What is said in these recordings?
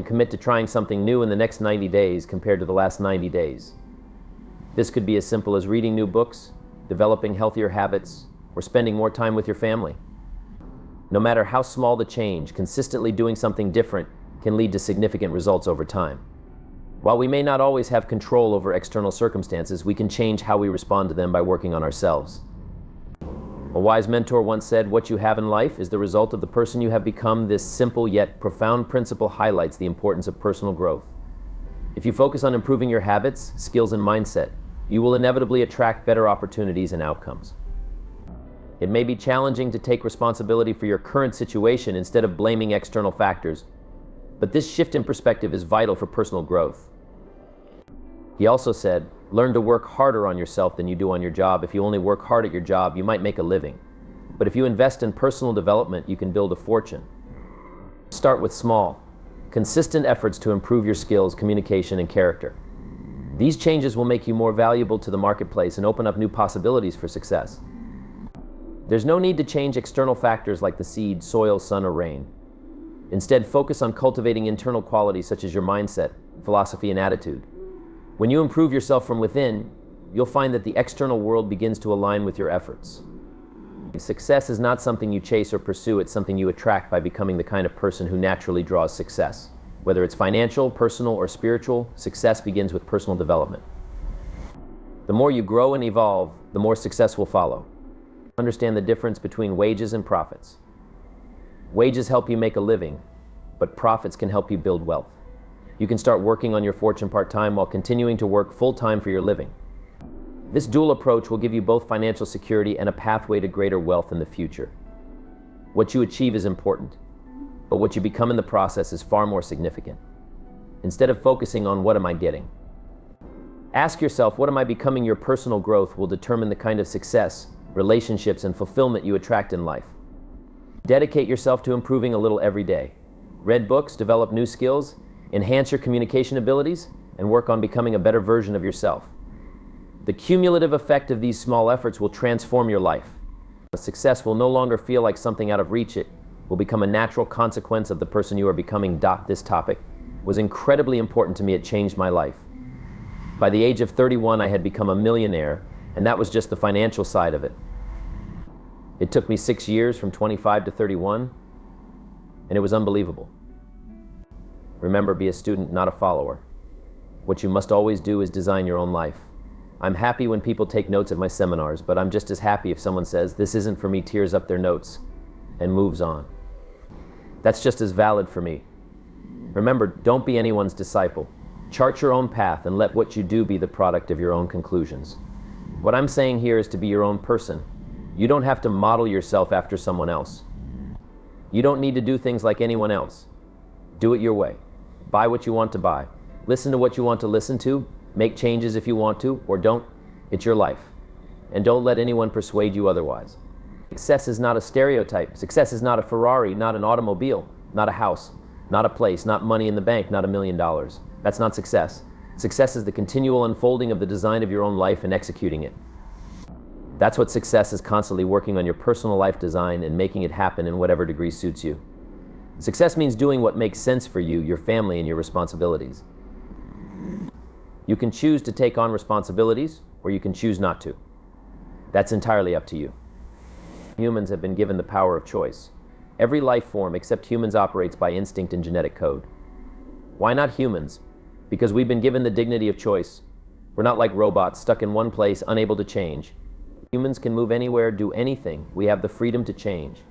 commit to trying something new in the next 90 days compared to the last 90 days. This could be as simple as reading new books, developing healthier habits, or spending more time with your family. No matter how small the change, consistently doing something different can lead to significant results over time. While we may not always have control over external circumstances, we can change how we respond to them by working on ourselves. A wise mentor once said, "What you have in life is the result of the person you have become." This simple yet profound principle highlights the importance of personal growth. If you focus on improving your habits, skills, and mindset, you will inevitably attract better opportunities and outcomes. It may be challenging to take responsibility for your current situation instead of blaming external factors, but this shift in perspective is vital for personal growth. He also said, "Learn to work harder on yourself than you do on your job. If you only work hard at your job, you might make a living. But if you invest in personal development, you can build a fortune." Start with small, consistent efforts to improve your skills, communication, and character. These changes will make you more valuable to the marketplace and open up new possibilities for success. There's no need to change external factors like the seed, soil, sun, or rain. Instead, focus on cultivating internal qualities such as your mindset, philosophy, and attitude. When you improve yourself from within, you'll find that the external world begins to align with your efforts. Success is not something you chase or pursue, it's something you attract by becoming the kind of person who naturally draws success. Whether it's financial, personal, or spiritual, success begins with personal development. The more you grow and evolve, the more success will follow. Understand the difference between wages and profits. Wages help you make a living, but profits can help you build wealth. You can start working on your fortune part-time while continuing to work full-time for your living. This dual approach will give you both financial security and a pathway to greater wealth in the future. What you achieve is important, but what you become in the process is far more significant. Instead of focusing on what am I getting, ask yourself, what am I becoming? Your personal growth will determine the kind of success, relationships, and fulfillment you attract in life. Dedicate yourself to improving a little every day. Read books, develop new skills, enhance your communication abilities, and work on becoming a better version of yourself. The cumulative effect of these small efforts will transform your life. Success will no longer feel like something out of reach. It will become a natural consequence of the person you are becoming. This topic was incredibly important to me. It changed my life. By the age of 31, I had become a millionaire, and that was just the financial side of it. It took me 6 years from 25 to 31, and it was unbelievable. Remember, be a student, not a follower. What you must always do is design your own life. I'm happy when people take notes at my seminars, but I'm just as happy if someone says, "This isn't for me," tears up their notes, and moves on. That's just as valid for me. Remember, don't be anyone's disciple. Chart your own path and let what you do be the product of your own conclusions. What I'm saying here is to be your own person. You don't have to model yourself after someone else. You don't need to do things like anyone else. Do it your way. Buy what you want to buy. Listen to what you want to listen to. Make changes if you want to, or don't. It's your life. And don't let anyone persuade you otherwise. Success is not a stereotype. Success is not a Ferrari, not an automobile, not a house, not a place, not money in the bank, not $1 million. That's not success. Success is the continual unfolding of the design of your own life and executing it. That's what success is, constantly working on your personal life design and making it happen in whatever degree suits you. Success means doing what makes sense for you, your family, and your responsibilities. You can choose to take on responsibilities, or you can choose not to. That's entirely up to you. Humans have been given the power of choice. Every life form except humans operates by instinct and genetic code. Why not humans? Because we've been given the dignity of choice. We're not like robots, stuck in one place, unable to change. Humans can move anywhere, do anything. We have the freedom to change.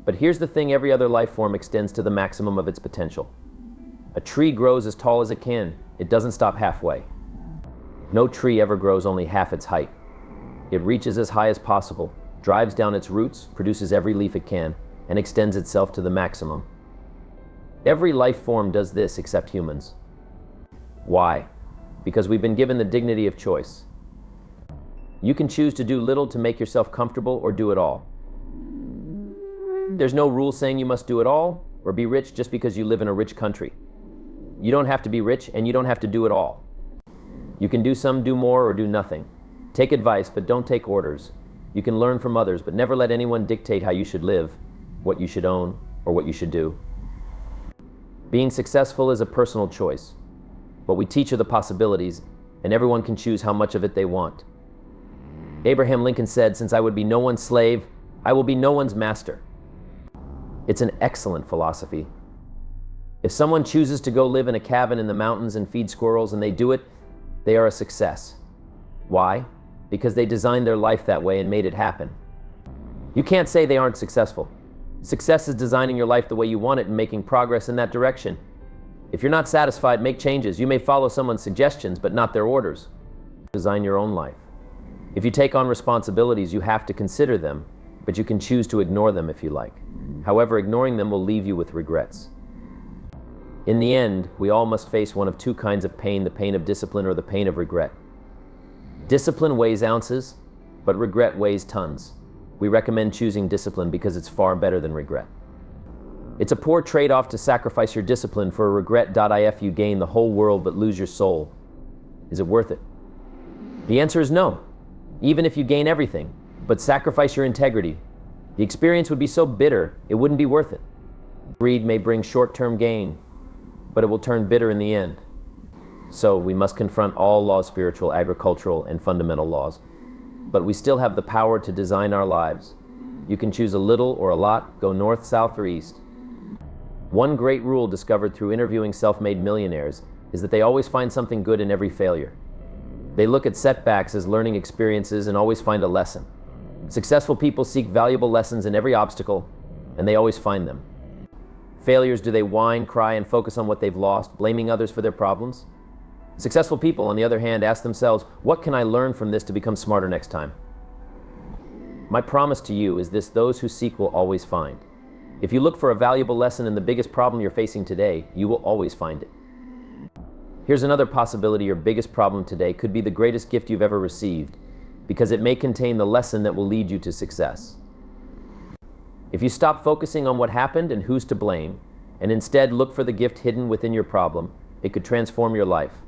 But here's the thing, every other life form extends to the maximum of its potential. A tree grows as tall as it can. It doesn't stop halfway. No tree ever grows only half its height. It reaches as high as possible, drives down its roots, produces every leaf it can, and extends itself to the maximum. Every life form does this except humans. Why? Because we've been given the dignity of choice. You can choose to do little to make yourself comfortable, or do it all. There's no rule saying you must do it all or be rich just because you live in a rich country. You don't have to be rich, and you don't have to do it all. You can do some, do more, or do nothing. Take advice, but don't take orders. You can learn from others, but never let anyone dictate how you should live, what you should own, or what you should do. Being successful is a personal choice. What we teach are the possibilities, and everyone can choose how much of it they want. Abraham Lincoln said, "Since I would be no one's slave, I will be no one's master." It's an excellent philosophy. If someone chooses to go live in a cabin in the mountains and feed squirrels and they do it, they are a success. Why? Because they designed their life that way and made it happen. You can't say they aren't successful. Success is designing your life the way you want it and making progress in that direction. If you're not satisfied, make changes. You may follow someone's suggestions, but not their orders. Design your own life. If you take on responsibilities, you have to consider them, but you can choose to ignore them if you like. However, ignoring them will leave you with regrets. In the end, we all must face one of two kinds of pain, the pain of discipline or the pain of regret. Discipline weighs ounces, but regret weighs tons. We recommend choosing discipline because it's far better than regret. It's a poor trade-off to sacrifice your discipline for a regret. If you gain the whole world but lose your soul, is it worth it? The answer is no. Even if you gain everything, but sacrifice your integrity, the experience would be so bitter, it wouldn't be worth it. Greed may bring short-term gain, but it will turn bitter in the end. So we must confront all laws, spiritual, agricultural, and fundamental laws. But we still have the power to design our lives. You can choose a little or a lot, go north, south, or east. One great rule discovered through interviewing self-made millionaires is that they always find something good in every failure. They look at setbacks as learning experiences and always find a lesson. Successful people seek valuable lessons in every obstacle, and they always find them. Failures, do they whine, cry, and focus on what they've lost, blaming others for their problems? Successful people, on the other hand, ask themselves, what can I learn from this to become smarter next time? My promise to you is this: those who seek will always find. If you look for a valuable lesson in the biggest problem you're facing today, you will always find it. Here's another possibility: your biggest problem today could be the greatest gift you've ever received, because it may contain the lesson that will lead you to success. If you stop focusing on what happened and who's to blame, and instead look for the gift hidden within your problem, it could transform your life.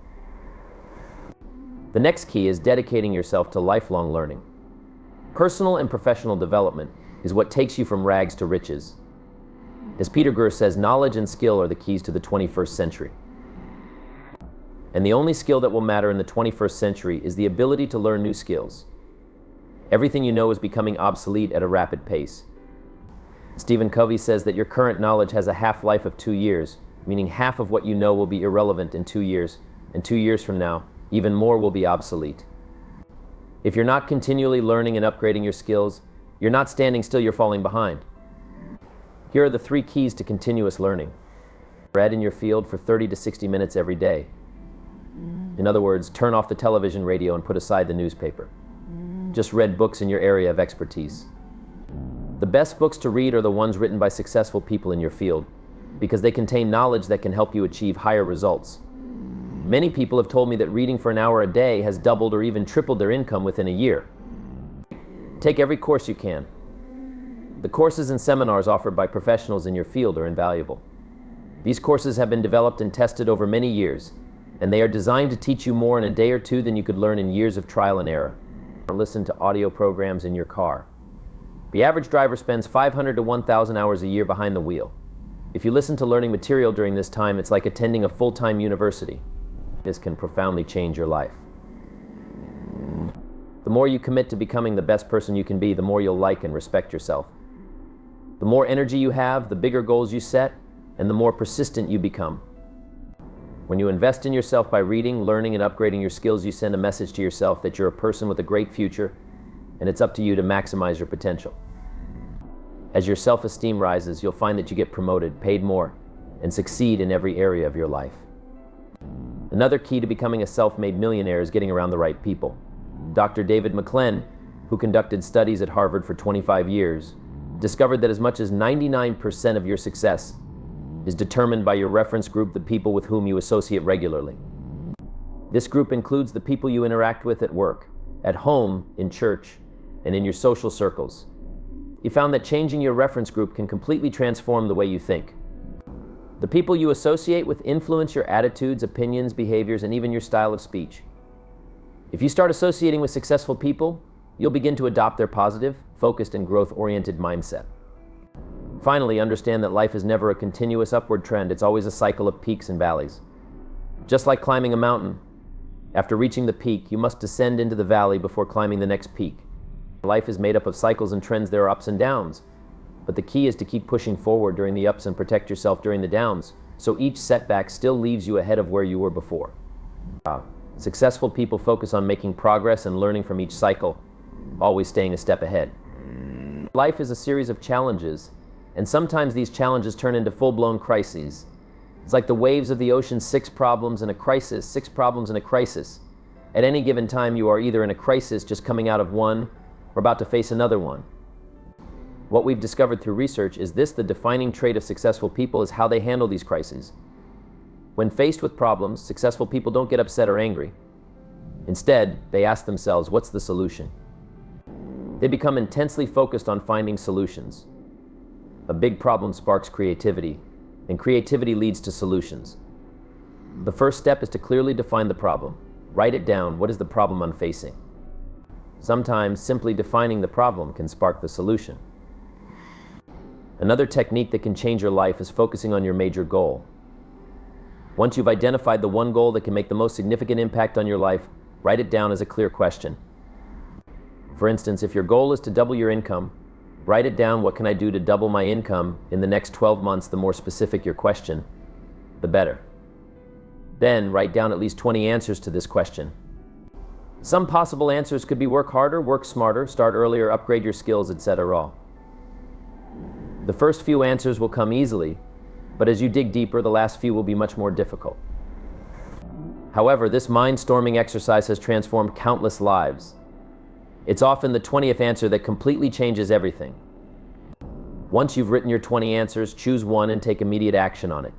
The next key is dedicating yourself to lifelong learning. Personal and professional development is what takes you from rags to riches. As Peter Gurr says, knowledge and skill are the keys to the 21st century. And the only skill that will matter in the 21st century is the ability to learn new skills. Everything you know is becoming obsolete at a rapid pace. Stephen Covey says that your current knowledge has a half-life of 2 years, meaning half of what you know will be irrelevant in 2 years, and 2 years from now, even more will be obsolete. If you're not continually learning and upgrading your skills, you're not standing still, you're falling behind. Here are the 3 keys to continuous learning. Read in your field for 30 to 60 minutes every day. In other words, turn off the television, radio, and put aside the newspaper. Just read books in your area of expertise. The best books to read are the ones written by successful people in your field, because they contain knowledge that can help you achieve higher results. Many people have told me that reading for an hour a day has doubled or even tripled their income within a year. Take every course you can. The courses and seminars offered by professionals in your field are invaluable. These courses have been developed and tested over many years, and they are designed to teach you more in a day or two than you could learn in years of trial and error. Or listen to audio programs in your car. The average driver spends 500 to 1,000 hours a year behind the wheel. If you listen to learning material during this time, it's like attending a full-time university. This can profoundly change your life. The more you commit to becoming the best person you can be, the more you'll like and respect yourself. The more energy you have, the bigger goals you set, and the more persistent you become. When you invest in yourself by reading, learning, and upgrading your skills, you send a message to yourself that you're a person with a great future, and it's up to you to maximize your potential. As your self-esteem rises, you'll find that you get promoted, paid more, and succeed in every area of your life. Another key to becoming a self-made millionaire is getting around the right people. Dr. David McClellan, who conducted studies at Harvard for 25 years, discovered that as much as 99% of your success is determined by your reference group, the people with whom you associate regularly. This group includes the people you interact with at work, at home, in church, and in your social circles. He found that changing your reference group can completely transform the way you think. The people you associate with influence your attitudes, opinions, behaviors, and even your style of speech. If you start associating with successful people, you'll begin to adopt their positive, focused, and growth-oriented mindset. Finally, understand that life is never a continuous upward trend. It's always a cycle of peaks and valleys. Just like climbing a mountain, after reaching the peak, you must descend into the valley before climbing the next peak. Life is made up of cycles and trends. There are ups and downs, but the key is to keep pushing forward during the ups and protect yourself during the downs, so each setback still leaves you ahead of where you were before. Successful people focus on making progress and learning from each cycle, always staying a step ahead. Life is a series of challenges, and sometimes these challenges turn into full-blown crises. It's like the waves of the ocean, 6 problems in a crisis, 6 problems in a crisis. At any given time, you are either in a crisis, just coming out of one, or about to face another one. What we've discovered through research is this: the defining trait of successful people is how they handle these crises. When faced with problems, successful people don't get upset or angry. Instead, they ask themselves, what's the solution? They become intensely focused on finding solutions. A big problem sparks creativity, and creativity leads to solutions. The first step is to clearly define the problem. Write it down. What is the problem I'm facing? Sometimes simply defining the problem can spark the solution. Another technique that can change your life is focusing on your major goal. Once you've identified the one goal that can make the most significant impact on your life, write it down as a clear question. For instance, if your goal is to double your income, write it down: what can I do to double my income in the next 12 months? The more specific your question, the better. Then write down at least 20 answers to this question. Some possible answers could be work harder, work smarter, start earlier, upgrade your skills, etc. The first few answers will come easily, but as you dig deeper, the last few will be much more difficult. However, this mind-storming exercise has transformed countless lives. It's often the 20th answer that completely changes everything. Once you've written your 20 answers, choose one and take immediate action on it.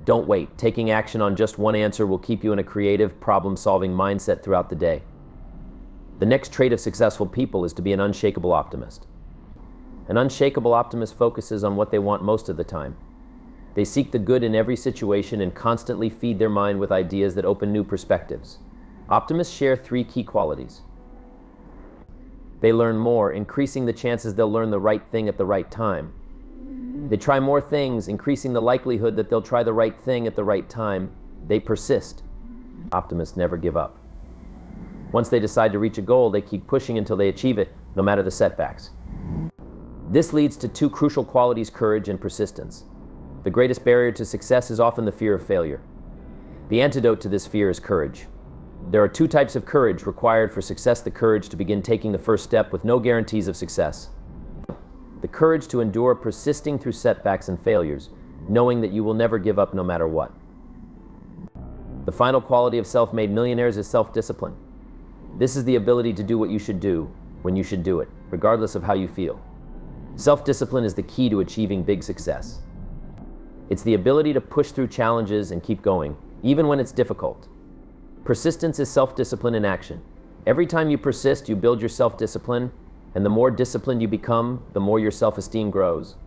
Don't wait. Taking action on just one answer will keep you in a creative, problem-solving mindset throughout the day. The next trait of successful people is to be an unshakable optimist. An unshakable optimist focuses on what they want most of the time. They seek the good in every situation and constantly feed their mind with ideas that open new perspectives. Optimists share 3 key qualities. They learn more, increasing the chances they'll learn the right thing at the right time. They try more things, increasing the likelihood that they'll try the right thing at the right time. They persist. Optimists never give up. Once they decide to reach a goal, they keep pushing until they achieve it, no matter the setbacks. This leads to 2 crucial qualities: courage and persistence. The greatest barrier to success is often the fear of failure. The antidote to this fear is courage. There are 2 types of courage required for success: the courage to begin taking the first step with no guarantees of success. The courage to endure persisting through setbacks and failures, knowing that you will never give up no matter what. The final quality of self-made millionaires is self-discipline. This is the ability to do what you should do when you should do it, regardless of how you feel. Self-discipline is the key to achieving big success. It's the ability to push through challenges and keep going, even when it's difficult. Persistence is self-discipline in action. Every time you persist, you build your self-discipline, and the more disciplined you become, the more your self-esteem grows.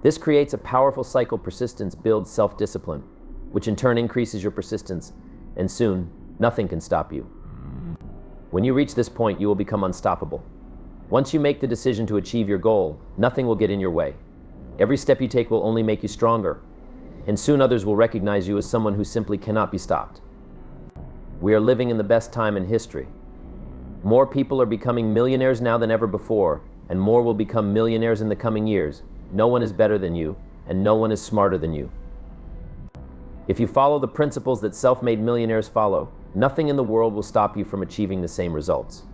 This creates a powerful cycle. Persistence builds self-discipline, which in turn increases your persistence, and soon, nothing can stop you. When you reach this point, you will become unstoppable. Once you make the decision to achieve your goal, nothing will get in your way. Every step you take will only make you stronger, and soon others will recognize you as someone who simply cannot be stopped. We are living in the best time in history. More people are becoming millionaires now than ever before, and more will become millionaires in the coming years. No one is better than you, and no one is smarter than you. If you follow the principles that self-made millionaires follow, nothing in the world will stop you from achieving the same results.